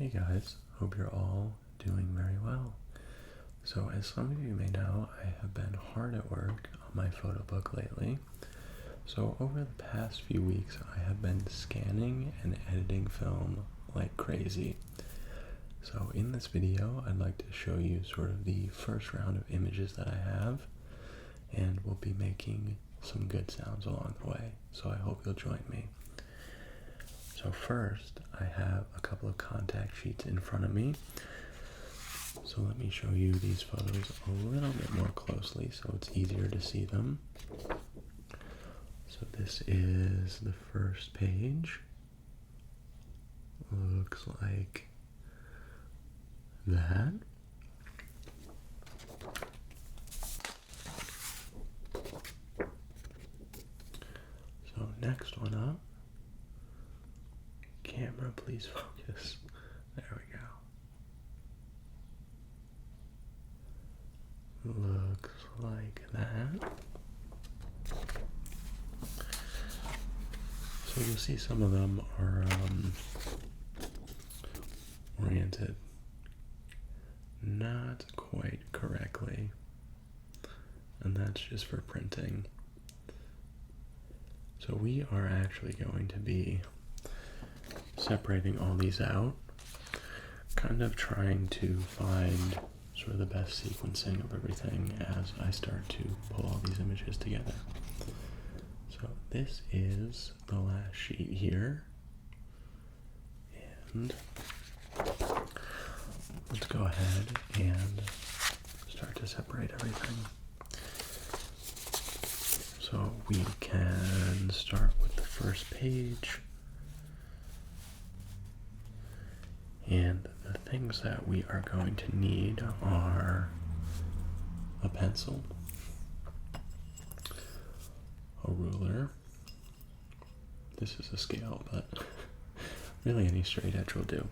Hey guys, hope you're all doing very well. So as some of you may know, I have been hard at work on my photo book lately. So over the past few weeks, I have been scanning and editing film like crazy. So in this video, I'd like to show you sort of the first round of images that I have, and we'll be making some good sounds along the way. So I hope you'll join me. So first, I have a couple of contact sheets in front of me. So let me show you these photos a little bit more closely so it's easier to see them. So this is the first page. Looks like that. So next one up. Camera, please focus. There we go. Looks like that. So you'll see some of them are oriented not quite correctly, and that's just for printing. So we are actually going to be separating all these out, kind of trying to find sort of the best sequencing of everything as I start to pull all these images together. So this is the last sheet here, and let's go ahead and start to separate everything. So we can start with the first page. And the things that we are going to need are a pencil, a ruler. This is a scale, but really any straight edge will do.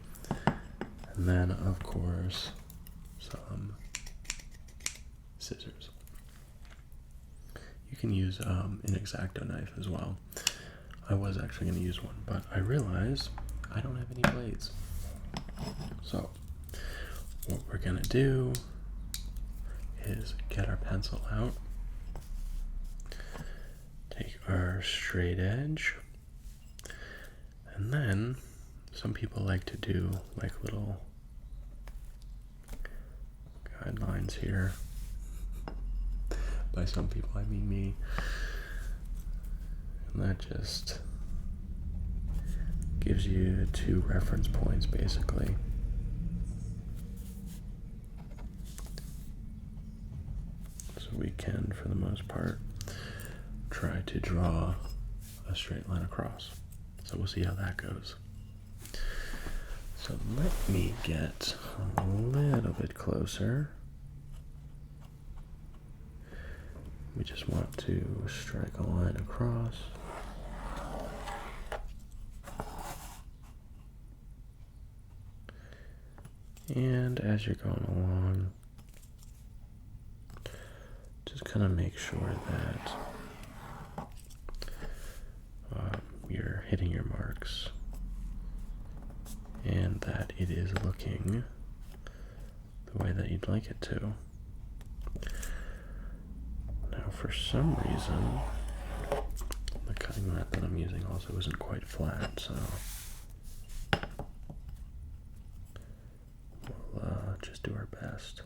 And then, of course, some scissors. You can use an X-Acto knife as well. I was actually going to use one, but I realized I don't have any blades. So what we're gonna do is get our pencil out, take our straight edge, and then some people like to do like little guidelines here. By some people I mean me, and that just gives you 2 reference points basically. So we can, for the most part, try to draw a straight line across. So we'll see how that goes. So let me get a little bit closer. We just want to strike a line across. And as you're going along, just kind of make sure that you're hitting your marks and that it is looking the way that you'd like it to. Now, for some reason, the cutting mat that I'm using also isn't quite flat, so we'll just do our best.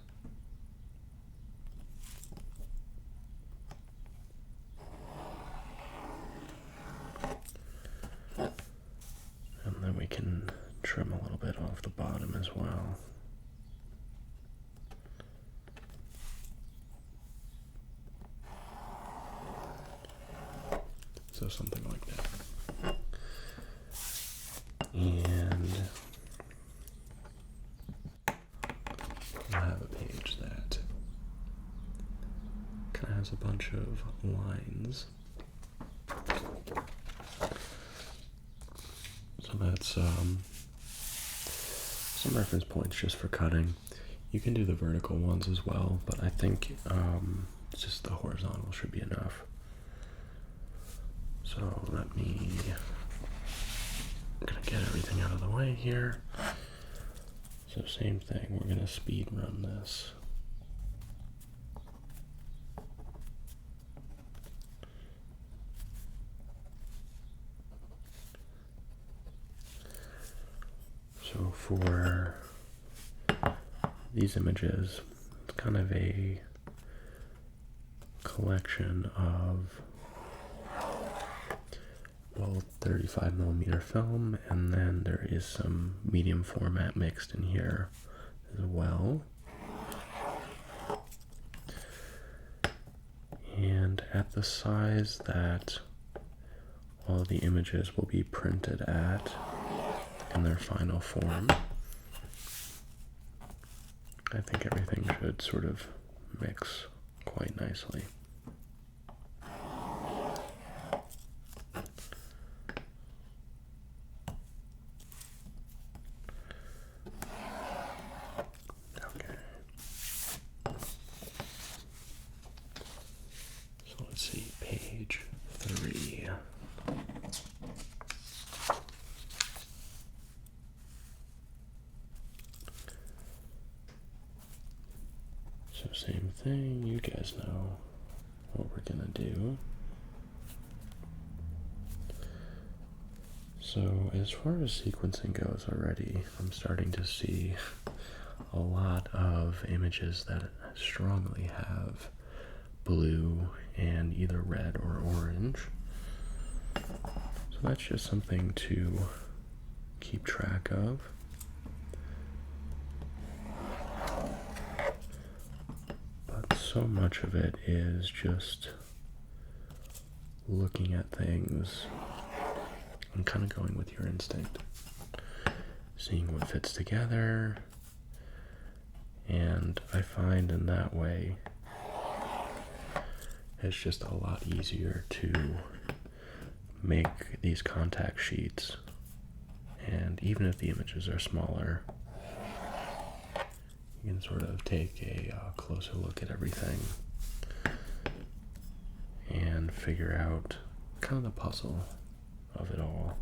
And then we can trim a little bit off the bottom as well. So something like that. And I have a page that kind of has a bunch of lines. So that's some reference points just for cutting. You can do the vertical ones as well, but I think just the horizontal should be enough. So let me, I'm gonna get everything out of the way here. So same thing, we're going to speed run this. So for these images, it's kind of a collection of, well, 35mm film, and then there is some medium format mixed in here as well. And at the size that all the images will be printed at in their final form, I think everything should sort of mix quite nicely. Okay. So let's see, page 3. So same thing, you guys know what we're gonna do. So as far as sequencing goes already, I'm starting to see a lot of images that strongly have blue and either red or orange. So that's just something to keep track of. But so much of it is just looking at things and kind of going with your instinct, seeing what fits together, and I find in that way it's just a lot easier to make these contact sheets, and even if the images are smaller, you can sort of take a closer look at everything and figure out kind of the puzzle of it all,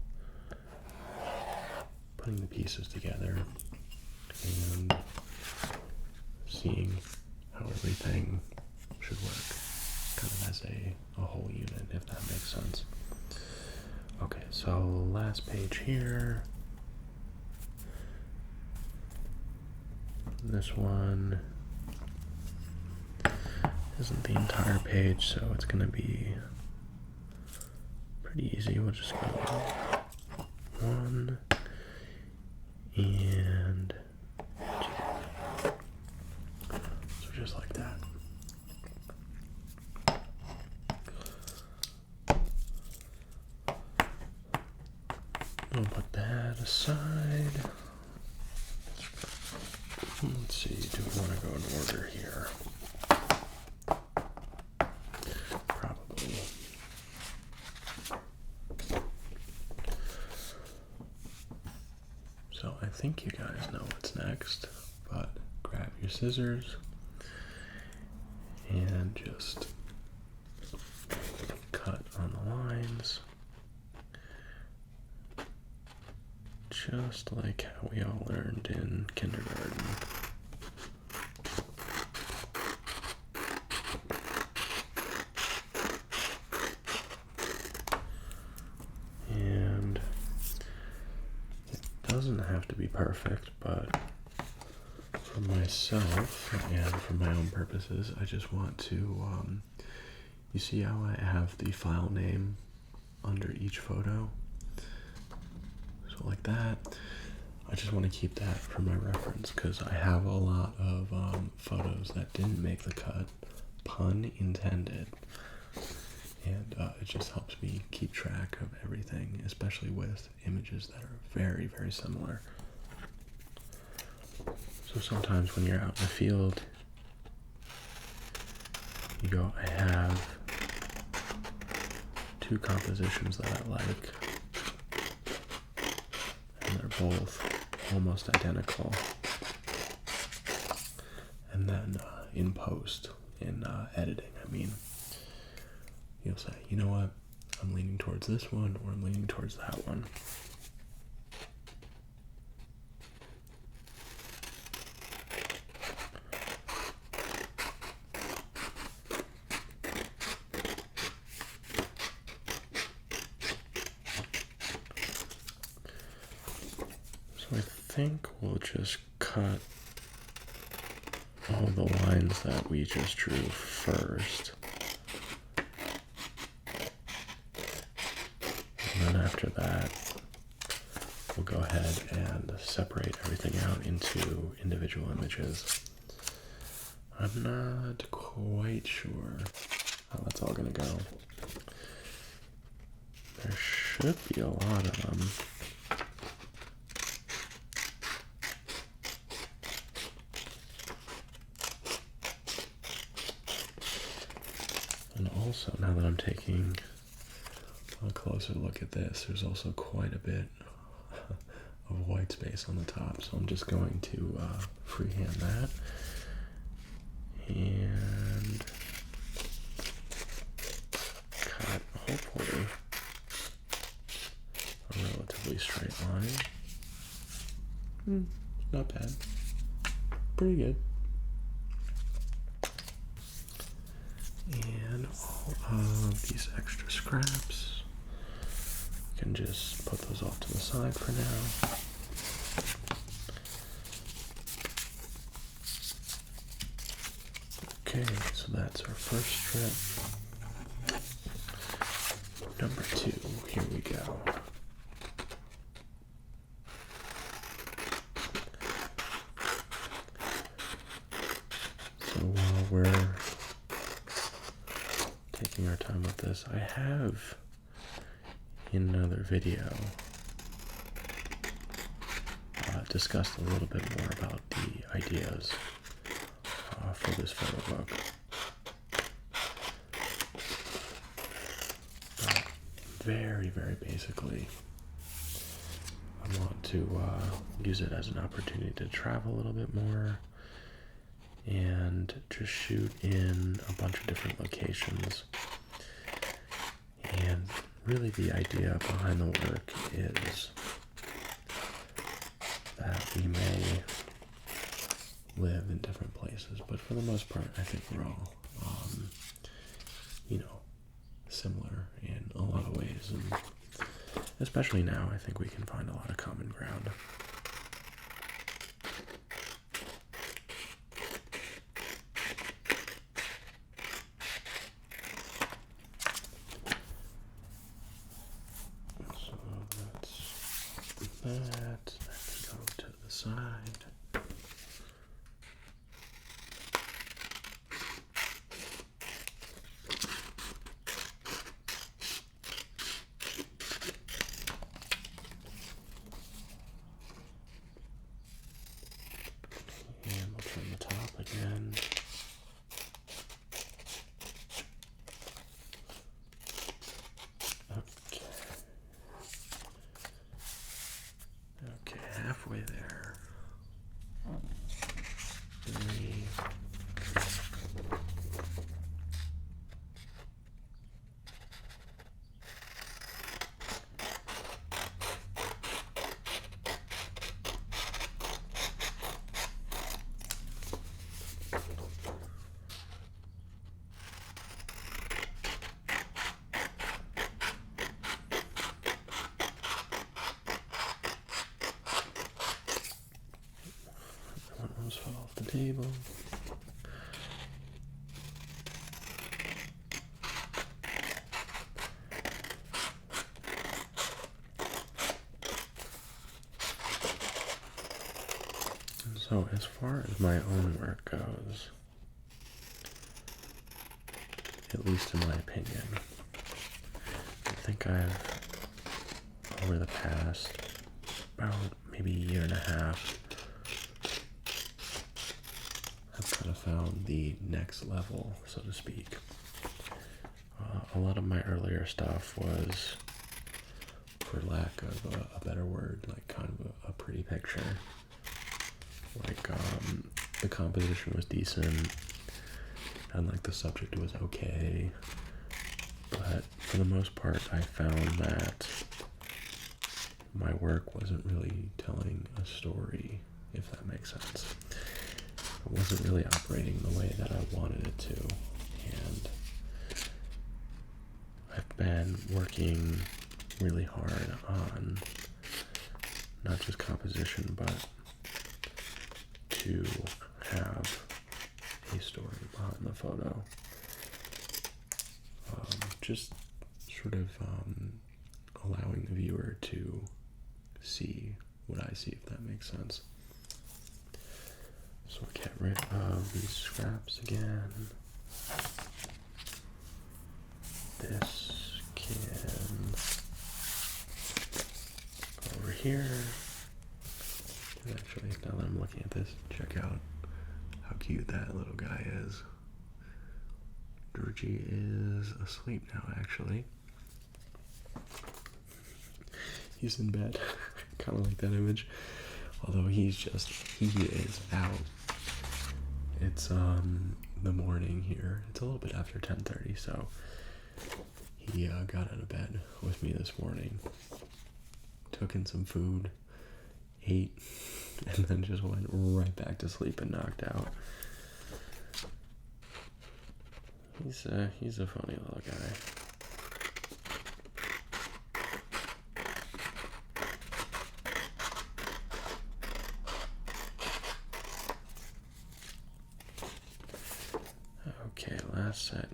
putting the pieces together and seeing how everything should work kind of as a whole unit, if that makes sense. Okay, so last page here. This one isn't the entire page, so it's going to be pretty easy. We'll just go 1 and 2. So just like that. We'll put that aside. Let's see, do we want to go in order here? Probably. So I think you guys know what's next, but grab your scissors and just cut on the lines, just like how we all learned in kindergarten. And it doesn't have to be perfect, but for myself and for my own purposes, I just want to, you see how I have the file name under each photo? So like that. I just want to keep that for my reference because I have a lot of photos that didn't make the cut, pun intended, and it just helps me keep track of everything, especially with images that are very, very similar. So sometimes when you're out in the field, you go, I have 2 compositions that I like, and they're both almost identical. And then in post, in editing, I mean, you'll say, you know what, I'm leaning towards this one, or I'm leaning towards that one. think we'll just cut all the lines that we just drew first. And then after that, we'll go ahead and separate everything out into individual images. I'm not quite sure how that's all gonna go. There should be a lot of them. And also, now that I'm taking a closer look at this, there's also quite a bit of white space on the top, so I'm just going to freehand that and cut, hopefully, a relatively straight line. Not bad. Pretty good. And all of these extra scraps, we can just put those off to the side for now. Okay, so that's our first strip. Number 2, here we go. So while we're taking our time with this, I have in another video discussed a little bit more about the ideas for this photo book. But very, very basically, I want to use it as an opportunity to travel a little bit more and just shoot in a bunch of different locations. And really the idea behind the work is that we may live in different places, but for the most part, I think we're all, similar in a lot of ways, and especially now, I think we can find a lot of common ground. So that's that. Let's go to the side. Again. Okay, halfway there. 3. Almost fell off the table. And so as far as my own work goes, at least in my opinion, I think I've, over the past about maybe a year and a half, I've kind of found the next level, so to speak. A lot of my earlier stuff was, for lack of a better word, like kind of a pretty picture. Like, the composition was decent, and like the subject was okay, but for the most part, I found that my work wasn't really telling a story, if that makes sense. It wasn't really operating the way that I wanted it to, and I've been working really hard on not just composition, but to have a story behind the photo. Just sort of allowing the viewer to see what I see, if that makes sense. So we'll get rid of these scraps again. This can go over here. And actually, now that I'm looking at this, check out how cute that little guy is. Georgie is asleep now, actually. He's in bed. Kind of like that image. Although he is out. It's the morning here. It's a little bit after 10:30, so he got out of bed with me this morning. Took in some food, ate, and then just went right back to sleep and knocked out. He's a funny little guy. Okay, last set.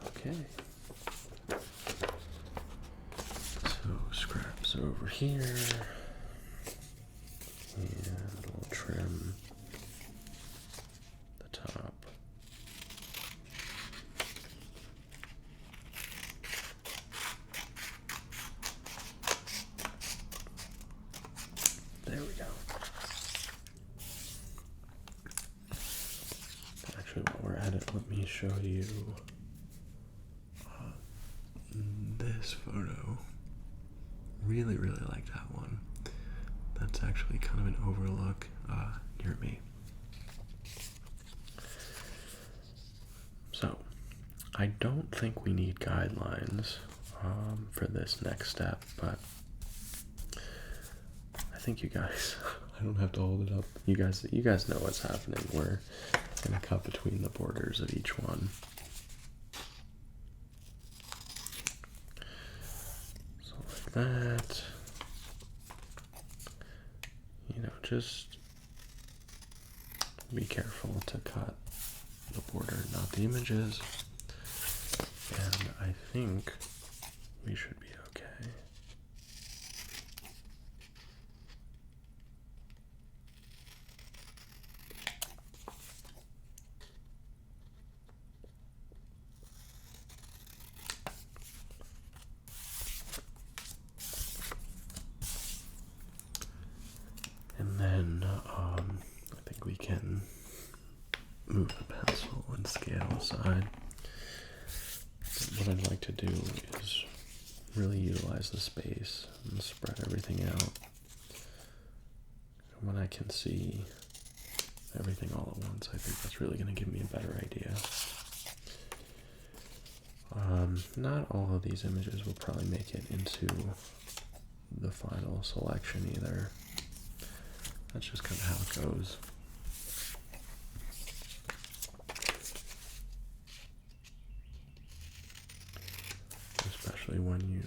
Okay. So scraps over here. And we'll trim the top. There we go. Actually, while we're at it, let me show you this photo. Really like that one. That's actually kind of an overlook near me. So, I don't think we need guidelines for this next step, but I think you guys, I don't have to hold it up. You guys know what's happening. We're gonna cut between the borders of each one. So like that. You know, just be careful to cut the border, not the images. And I think we should be okay. And then I think we can move the pencil and scale aside. What I'd like to do is really utilize the space and spread everything out. And when I can see everything all at once, I think that's really going to give me a better idea. Not all of these images will probably make it into the final selection either. That's just kind of how it goes. Especially when you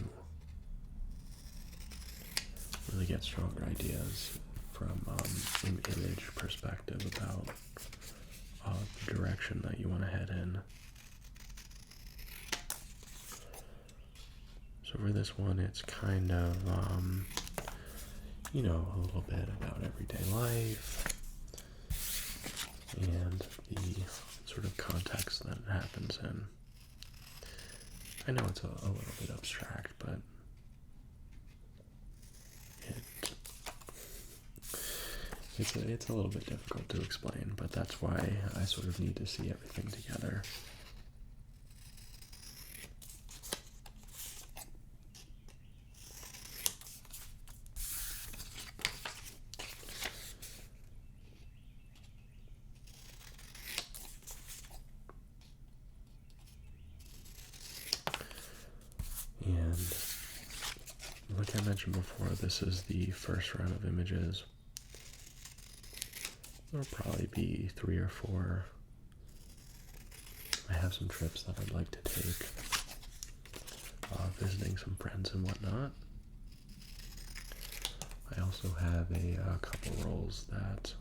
really get stronger ideas from an image perspective about the direction that you want to head in. So for this one, it's kind of, you know, a little bit about everyday life and the sort of context that it happens in. I know it's a little bit abstract, but it's a little bit difficult to explain, but that's why I sort of need to see everything together. And like I mentioned before, this is the first round of images. There'll probably be 3 or 4 I have some trips that I'd like to take, visiting some friends and whatnot. I also have a couple roles that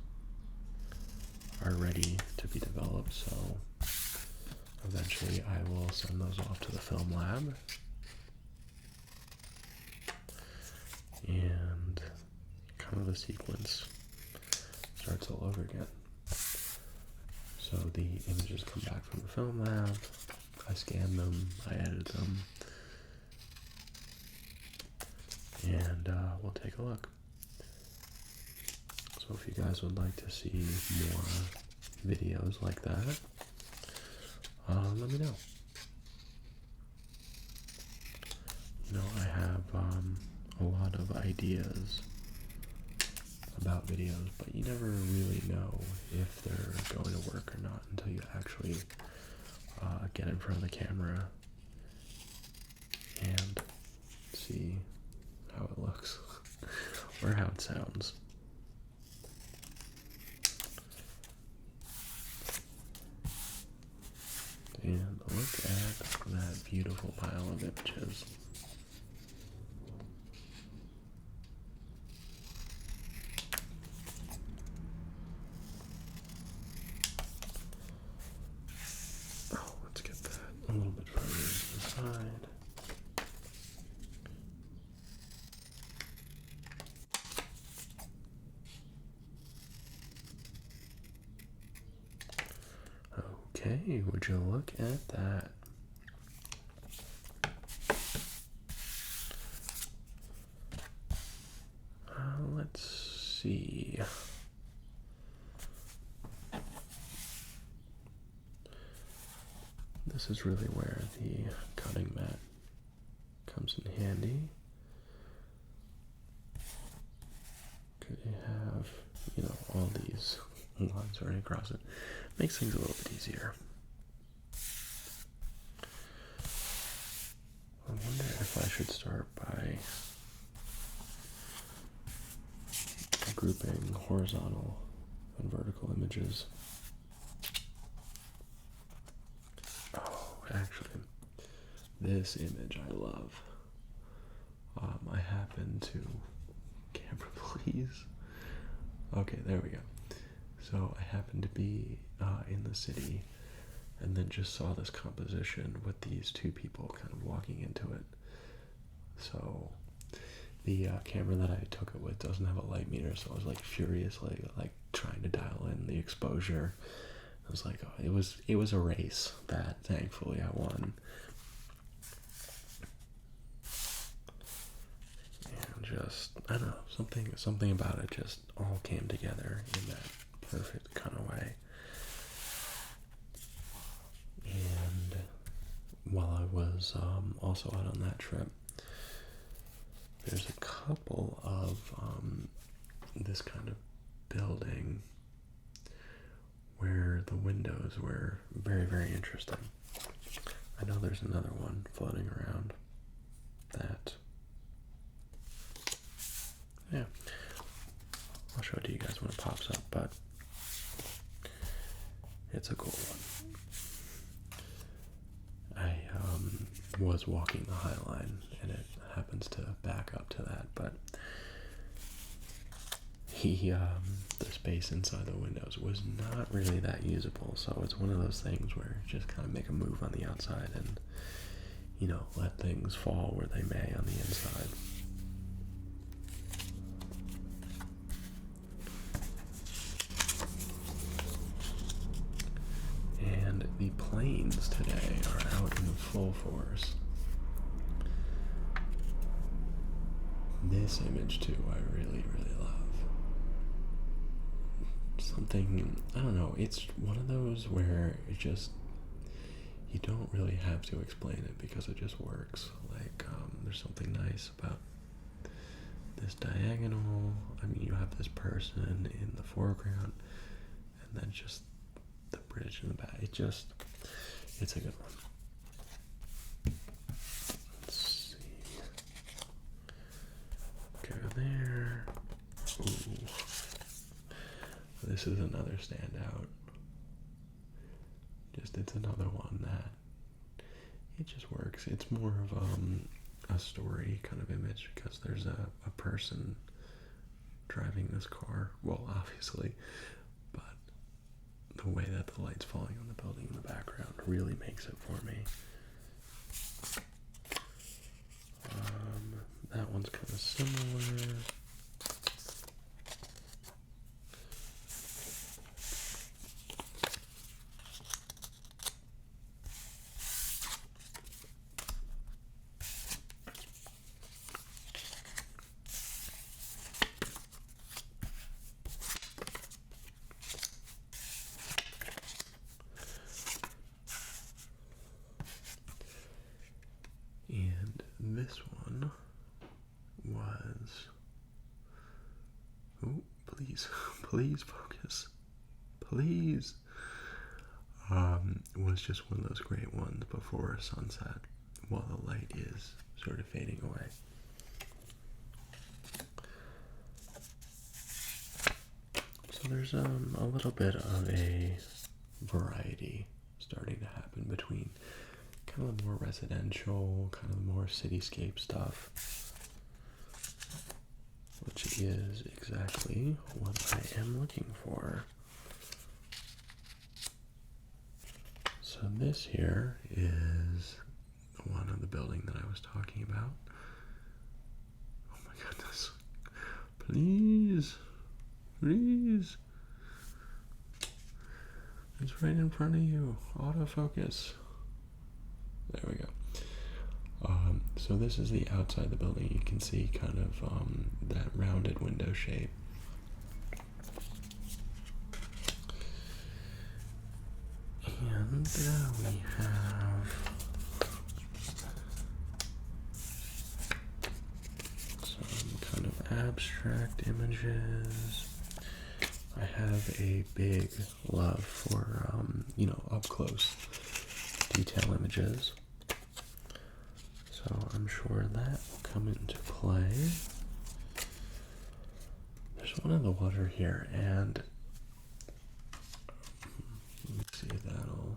are ready to be developed, so eventually I will send those off to the film lab. And kind of the sequence starts all over again. So the images come back from the film lab, I scan them, I edit them, and we'll take a look. So if you guys would like to see more videos like that, let me know. You know, I have a lot of ideas about videos, but you never really know if they're going to work or not until you actually get in front of the camera and see how it looks or how it sounds. And look at that beautiful pile of images. Oh, let's get that a little bit further to the side. Okay, would you look at that? Let's see. This is really where the cutting mat comes in handy. Could you have, you know, all these lines running across it? Makes things a little bit easier. I wonder if I should start by grouping horizontal and vertical images. Oh, actually, this image I love. I happen to, camera please. Okay, there we go. So I happened to be in the city and then just saw this composition with these two people kind of walking into it. So the camera that I took it with doesn't have a light meter, so I was like furiously like trying to dial in the exposure. I was like, oh, it was a race that thankfully I won. And just, I don't know, something about it just all came together in that perfect kind of way. And while I was also out on that trip, there's a couple of this kind of building where the windows were very, very interesting. I know there's another one floating around that, yeah, I'll show it to you guys when it pops up, but it's a cool one. I was walking the High Line and it happens to back up to that, but the space inside the windows was not really that usable, so it's one of those things where you just kind of make a move on the outside and, you know, let things fall where they may on the inside. And the planes today are out in full force. This image too, I really, really love. Something, I don't know, it's one of those where it just, you don't really have to explain it because it just works. Like, there's something nice about this diagonal. I mean, you have this person in the foreground and then just the bridge in the back. It's a good one. Let's see. Go there. Ooh. This is another standout. Just it's another one that it just works. It's more of a story kind of image because there's a person driving this car. Well, obviously, but the way that the light's falling on the building in the background really makes it for me. That one's kind of similar. And this one was, oh, please, please focus, please, was just one of those great ones before sunset while the light is sort of fading away. So there's a little bit of a variety starting to happen between kind of the more residential, kind of the more cityscape stuff, which is exactly what I am looking for. So this here is the one of the building that I was talking about. Oh my goodness. Please, please. It's right in front of you. Autofocus. There we go. So this is the outside of the building. You can see kind of that rounded window shape. And we have some kind of abstract images. I have a big love for, up close detail images. So I'm sure that will come into play. There's one in the water here, and let's see if that'll.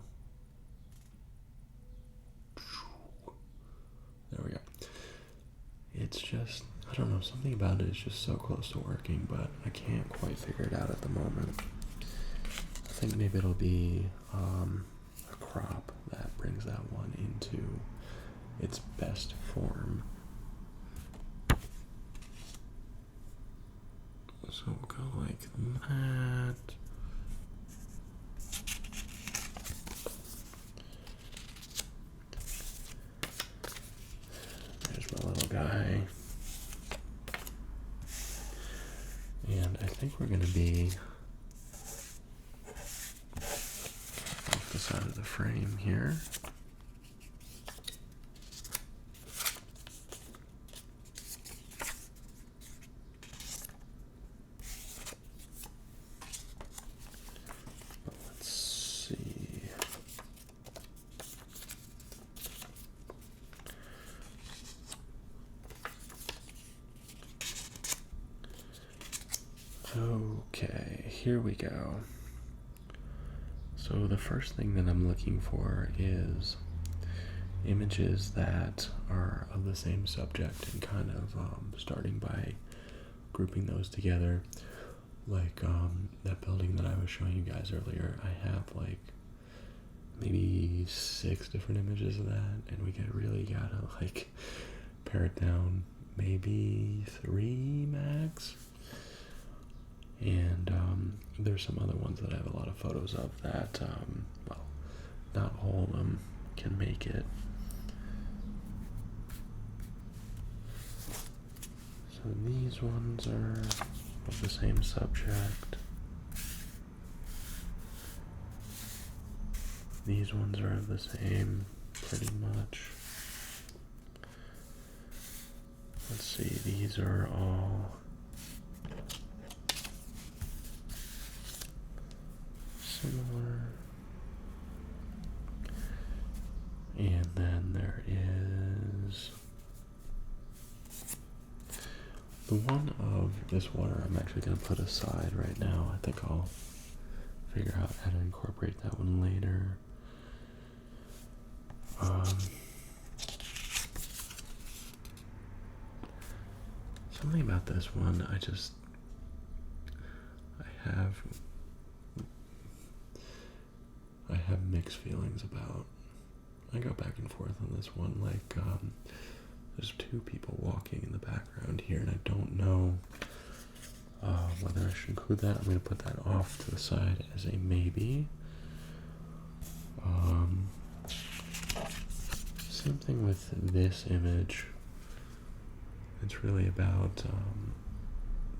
There we go. It's just, I don't know, something about it is just so close to working, but I can't quite figure it out at the moment. I think maybe it'll be a crop that brings that one into its best form. So we'll go like that. There's my little guy. And I think we're going to be off the side of the frame here. Okay, here we go. So the first thing that I'm looking for is images that are of the same subject and kind of starting by grouping those together. Like that building that I was showing you guys earlier, I have like maybe 6 different images of that, and we really gotta like pare it down, maybe 3 max. And there's some other ones that I have a lot of photos of that, well, not all of them can make it. So these ones are of the same subject. These ones are of the same, pretty much. Let's see, these are all similar. And then there is the one of this water I'm actually going to put aside right now. I think I'll figure out how to incorporate that one later. Um, Something about this one, I have mixed feelings about. I go back and forth on this one. Like, there's two people walking in the background here, and I don't know whether I should include that. I'm going to put that off to the side as a maybe. Same thing with this image. It's really about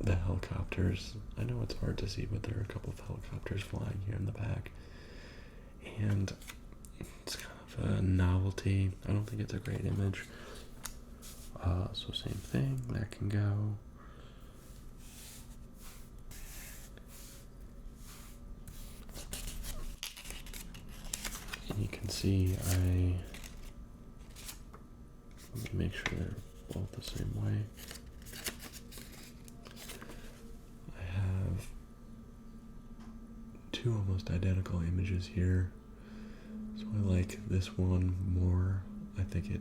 the helicopters. I know it's hard to see, but there are a couple of helicopters flying here in the back. And it's kind of a novelty. I don't think it's a great image. So same thing, that can go. And you can see let me make sure they're both the same way. I have two almost identical images here. So I like this one more. I think it,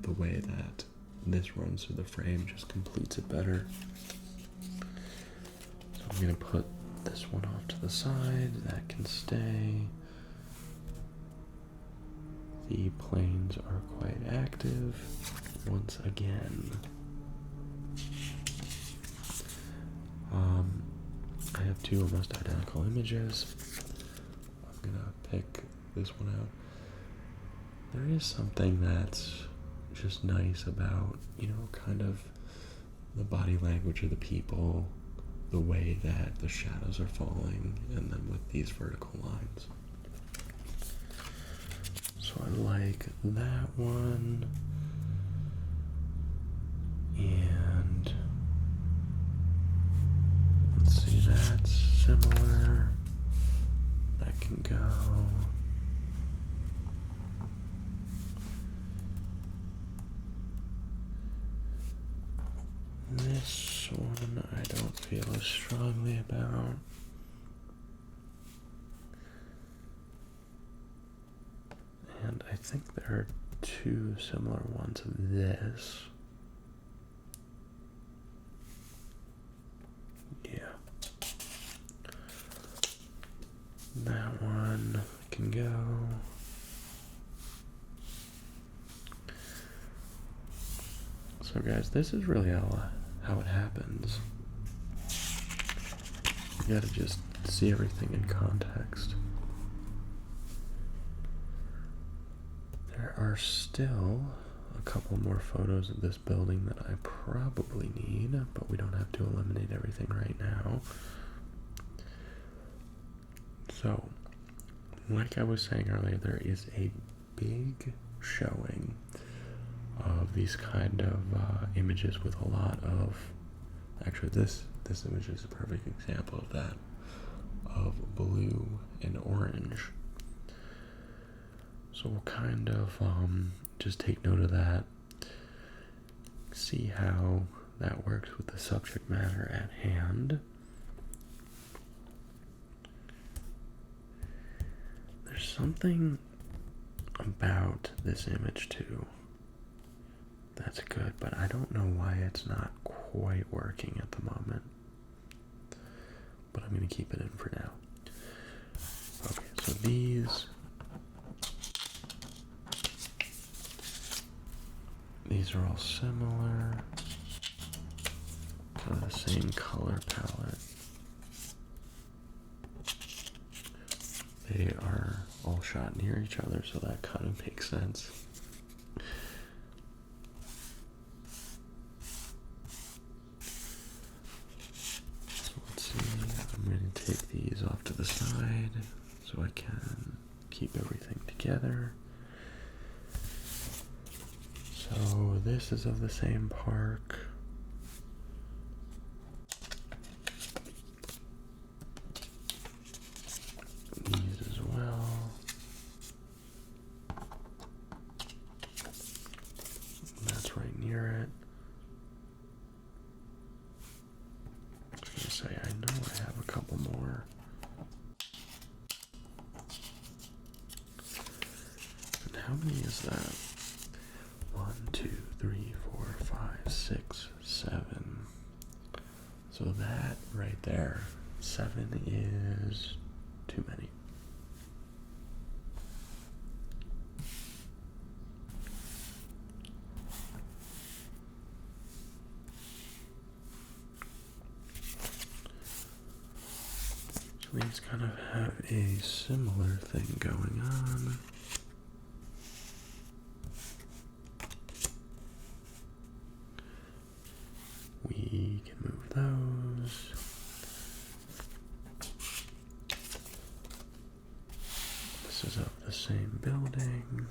the way that this runs through the frame just completes it better. So I'm going to put this one off to the side. That can stay. The planes are quite active once again. I have two almost identical images. I'm gonna pick this one out. There is something that's just nice about, kind of the body language of the people, the way that the shadows are falling, and then with these vertical lines. So I like that one. And let's see, that's similar. That can go. This one I don't feel as strongly about. And I think there are two similar ones of this. Yeah. That one can go. So guys, this is really how it happens. You gotta just see everything in context. There are still a couple more photos of this building that I probably need, but we don't have to eliminate everything right now. So, like I was saying earlier, there is a big showing of these kind of images with a lot of, actually this image is a perfect example of that, of blue and orange. So we'll kind of just take note of that, see how that works with the subject matter at hand. There's something about this image too that's good, but I don't know why it's not quite working at the moment. But I'm going to keep it in for now. Okay, so these are all similar, kind of the same color palette. They are all shot near each other, so that kind of makes sense. So let's see, I'm going to take these off to the side so I can keep everything together. So this is of the same park. These as well. That's right near it. I was gonna say, I know I have a couple more. And how many is that? 1, 2, 3, 4, 5, 6, 7. So that right there, 7 is too many. So these kind of have a similar thing going on. We can move those. This is of the same building.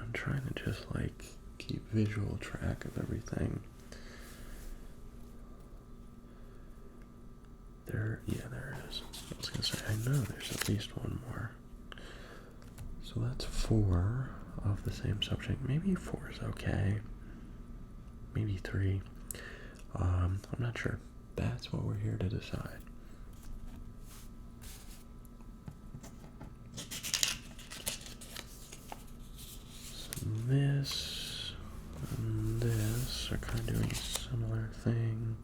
I'm trying to just like keep visual track of everything. There it is. I was gonna say, I know there's at least one more. So that's 4 of the same subject. Maybe 4 is okay. Maybe 3. I'm not sure. That's what we're here to decide. So this and this are kind of doing a similar thing.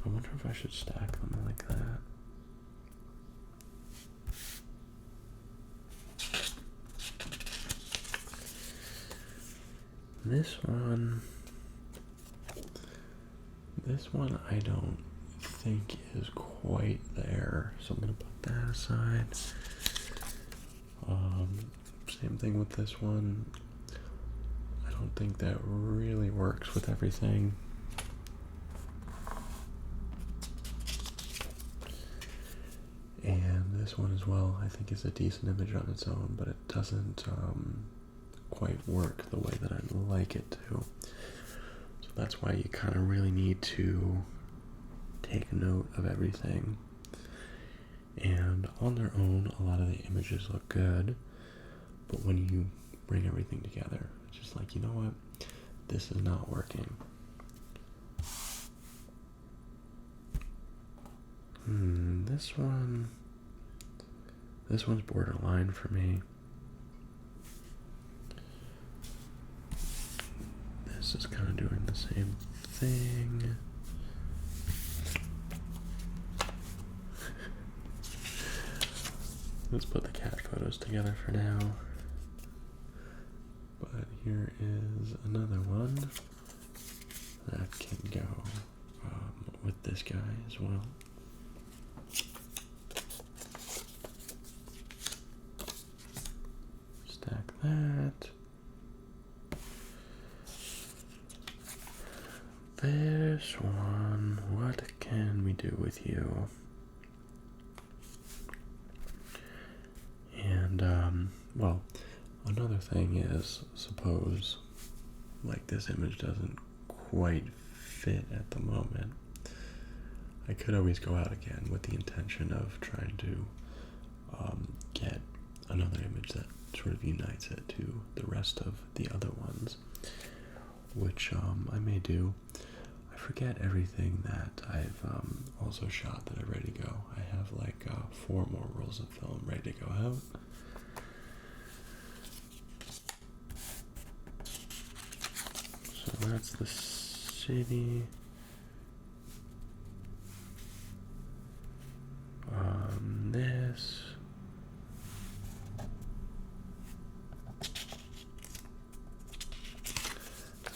I wonder if I should stack them like that. This one I don't think is quite there, so I'm gonna put that aside. Same thing with this one. I don't think that really works with everything. And this one as well, I think is a decent image on its own, but it doesn't quite work the way that I'd like it to. So that's why you kind of really need to take note of everything. And on their own, a lot of the images look good, but when you bring everything together, it's just like, you know what, this is not working. This one's borderline for me. This is kind of doing the same thing. Let's put the cat photos together for now. But here is another one that can go with this guy as well. Stack that. This one, what can we do with you? And, well, another thing is, suppose, like, this image doesn't quite fit at the moment. I could always go out again with the intention of trying to get another image that sort of unites it to the rest of the other ones, which I may do. I forget everything that I've also shot that are ready to go. I have like 4 more rolls of film ready to go out. So that's the city. This.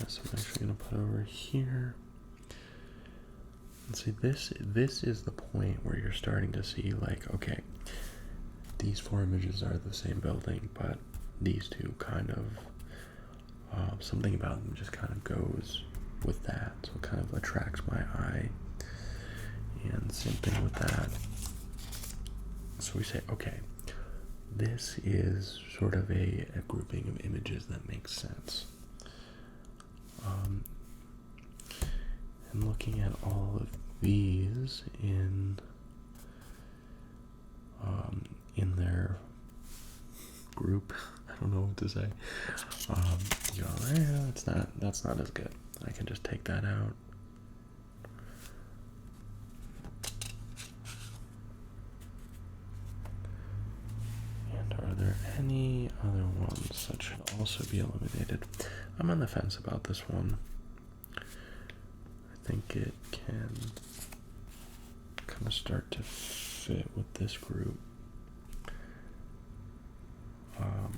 So I'm actually going to put over here. And see, this is the point where you're starting to see, like, okay, these 4 images are the same building, but these 2 kind of, something about them just kind of goes with that, so it kind of attracts my eye. And same thing with that. So we say, okay, this is sort of a grouping of images that makes sense. And looking at all of these in their group, I don't know what to say. You go, yeah, that's not as good. I can just take that out. any other ones that should also be eliminated? I'm on the fence about this one. I think it can kind of start to fit with this group.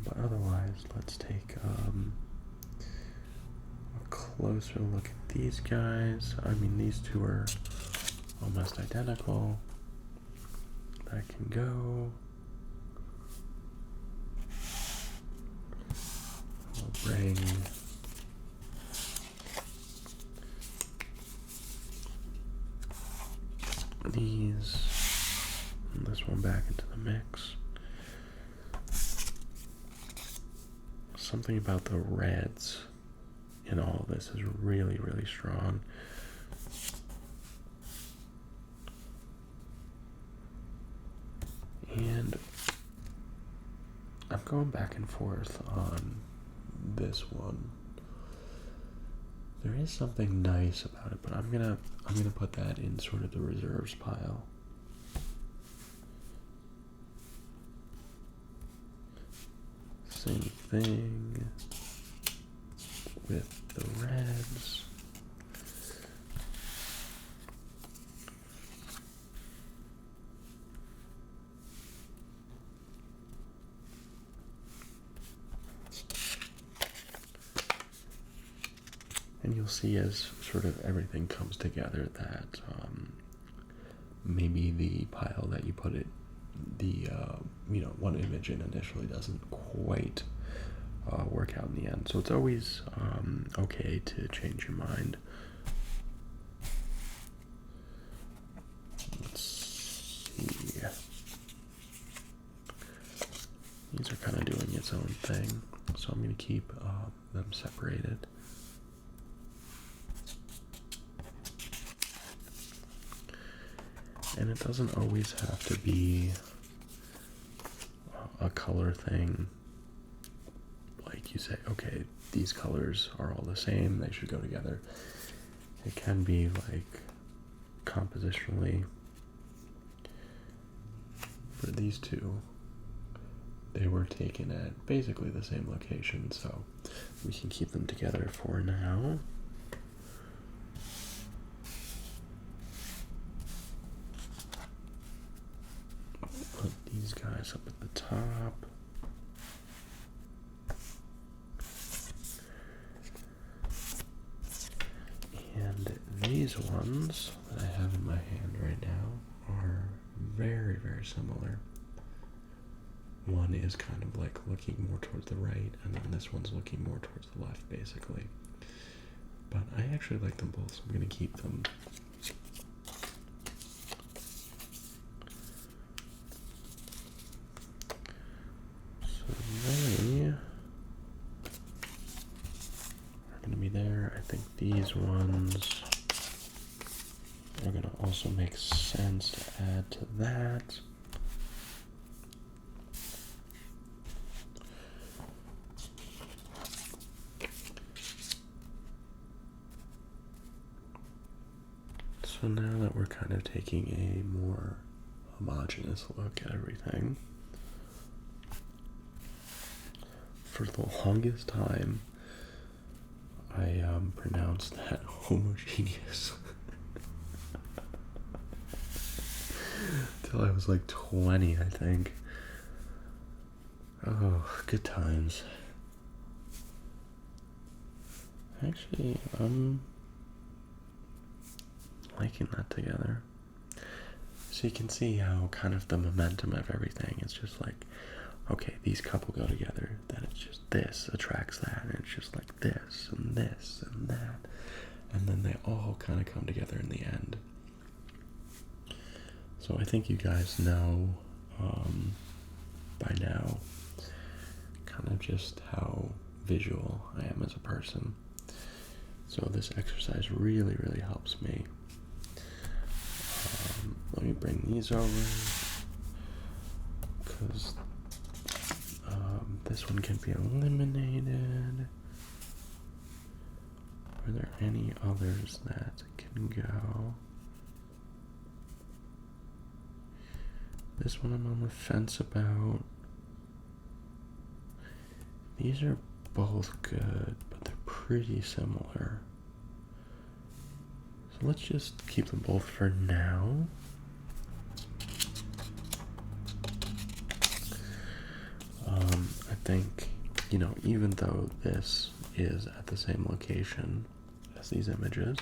But otherwise, let's take a closer look at these guys. I mean, these two are almost identical. That can go. We'll bring these and this one back into the mix. Something about the reds in all of this is really, really strong. And I'm going back and forth on this one. There is something nice about it, but I'm gonna put that in sort of the reserves pile. Same thing with the reds. And you'll see as sort of everything comes together that maybe the pile that you put it, one image in initially doesn't quite work out in the end. So it's always okay to change your mind. Let's see. These are kind of doing its own thing, so I'm going to keep them separated. And it doesn't always have to be a color thing. Like you say, okay, these colors are all the same, they should go together. It can be like compositionally. For these two, they were taken at basically the same location, so we can keep them together for now. Put these guys up at the top. And these ones that I have in my hand right now are very, very similar. One is kind of like looking more towards the right, and then this one's looking more towards the left, basically. But I actually like them both, so I'm going to keep them. They are going to be there. I think these ones are going to also make sense to add to that. So now that we're kind of taking a more homogeneous look at everything, for the longest time, I pronounced that homogeneous till I was like 20, I think. Oh, good times. Actually, I'm liking that together. So you can see how kind of the momentum of everything is just like, okay, these couple go together, then it's just this attracts that, and it's just like this and that, and then they all kind of come together in the end. So I think you guys know by now kind of just how visual I am as a person. So this exercise really, really helps me. Let me bring these over, because this one can be eliminated. Are there any others that can go? This one I'm on the fence about. these are both good, but they're pretty similar. So let's just keep them both for now. I think, you know, even though this is at the same location as these images,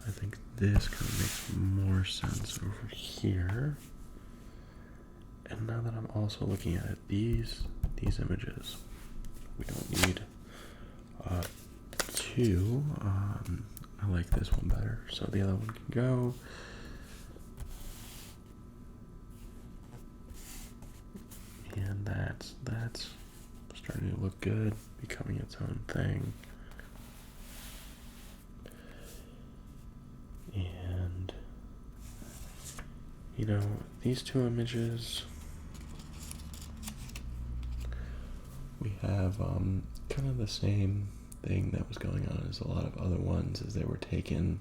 I think this kind of makes more sense over here. And now that I'm also looking at it, these images, we don't need two. I like this one better, so the other one can go. And that's starting to look good, becoming its own thing. And you know, these two images, we have kind of the same thing that was going on as a lot of other ones, as they were taken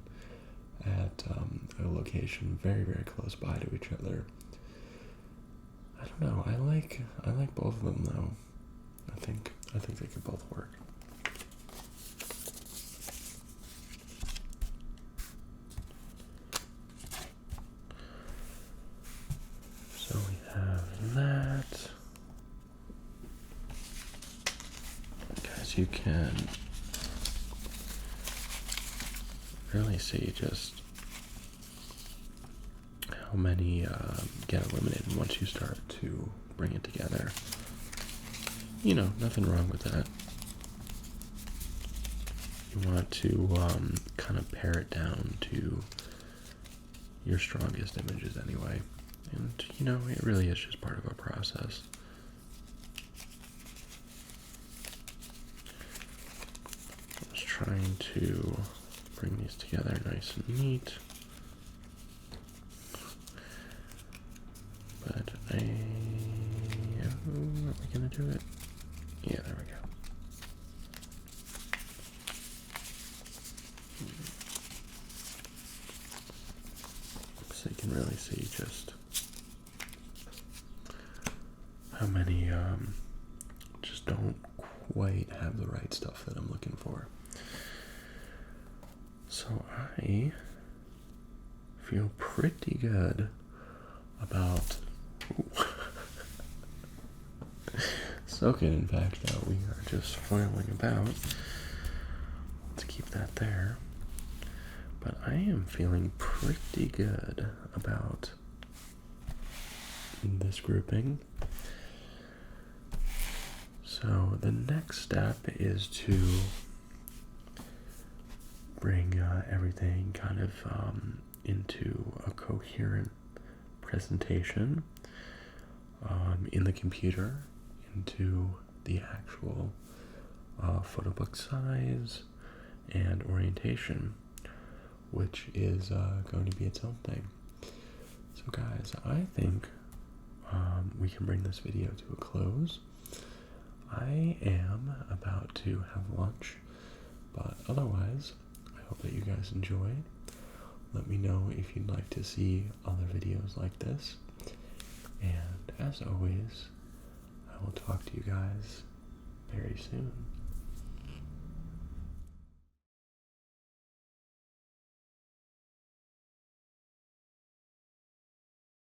at a location very, very close by to each other. I don't know. I like both of them though. I think they could both work. So we have that. Guys, you can really see just how many get eliminated once you start to bring it together. You know, nothing wrong with that. You want to kind of pare it down to your strongest images anyway. And, you know, it really is just part of a process. Just trying to bring these together nice and neat. But are we gonna do it? Yeah, there we go. So you can really see just how many just don't quite have the right stuff that I'm looking for. So I feel pretty good about soaking. In fact, we are just flailing about. Let's keep that there. But I am feeling pretty good about this grouping. So the next step is to bring everything kind of into a coherent presentation in the computer, into the actual photo book size and orientation, which is going to be its own thing. So guys, I think we can bring this video to a close. I am about to have lunch, but otherwise, I hope that you guys enjoyed. Let me know if you'd like to see other videos like this. And as always, I will talk to you guys very soon.